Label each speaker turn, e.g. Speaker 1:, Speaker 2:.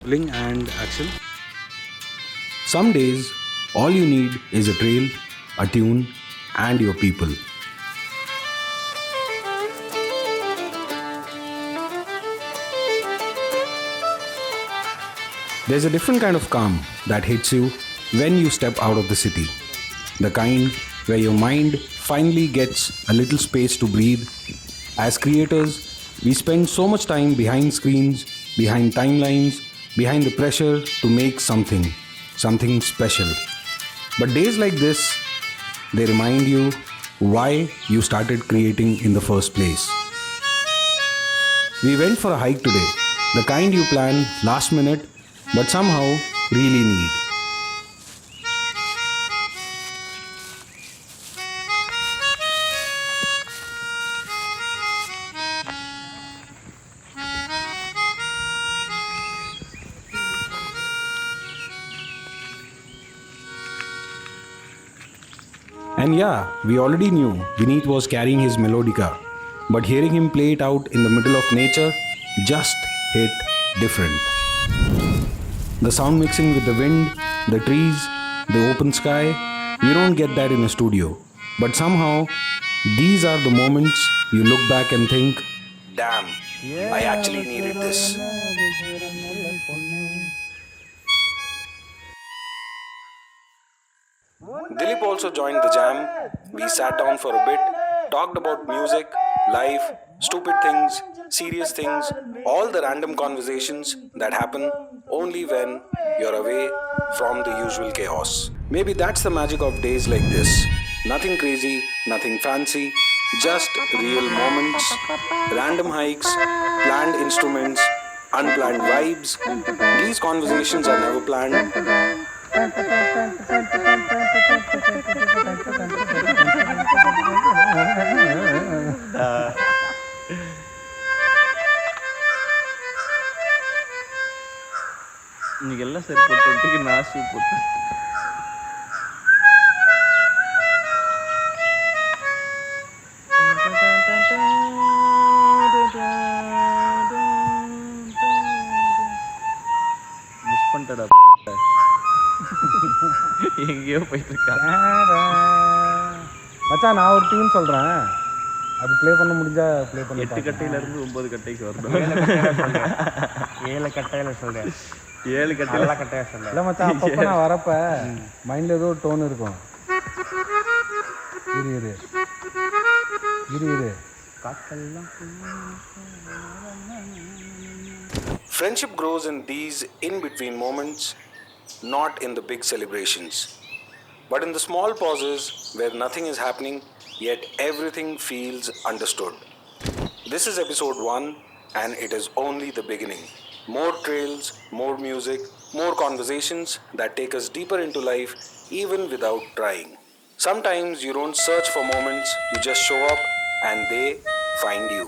Speaker 1: Rolling and action.
Speaker 2: Some days, all you need is a trail, a tune, and your people. There's a different kind of calm that hits you when you step out of the city. The kind where your mind finally gets a little space to breathe. As creators, we spend so much time behind screens, behind timelines, behind the pressure to make something special. But days like this, they remind you why you started creating in the first place. We went for a hike today, the kind you plan last minute but somehow really need. And yeah, we already knew Vineeth was carrying his Melodica, but hearing him play it out in the middle of nature just hit different. The sound mixing with the wind, the trees, the open sky, you don't get that in a studio. But somehow, these are the moments you look back and think, damn, I actually needed this. Dilip also joined the jam. We sat down for a bit, talked about music, life, stupid things, serious things, all the random conversations that happen only when you're away from the usual chaos. Maybe that's the magic of days like this. Nothing crazy, nothing fancy, just real moments, random hikes, planned instruments, unplanned vibes. These conversations are never planned.
Speaker 3: ಈಗೆಲ್ಲ ಸರಿಪಟ್ಟು ಒಟ್ಟಿಗೆ ನಾಶಿ ಪುಟ್ಟು miss பண்ணிட்டடா எங்கேயோ போயிட்டு இருக்கான்
Speaker 4: மச்சான் நான் ஒரு tune சொல்கிறேன், அது ப்ளே பண்ண முடிஞ்சா ப்ளே பண்ணி
Speaker 3: 8 கட்டையிலேருந்து 9 கட்டைக்கு வரணும்.
Speaker 4: 7 கட்டையில் சொல்கிறேன்.
Speaker 3: 7 கட்டையில்
Speaker 4: நல்லா கட்டையாக சொல்ல இல்லை மச்சான். அப்பப்போ நான் வரப்போ மைண்டில் ஏதோ ஒரு டோன் இருக்கும். இரு இரு இரு இரு காட்டெல்லாம்.
Speaker 2: Friendship grows in these in between moments, not in the big celebrations, but in the small pauses where nothing is happening, yet everything feels understood. This is episode 1, and it is only the beginning. More trails, more music, more conversations that take us deeper into life even without trying. Sometimes you don't search for moments, you just show up and they find you.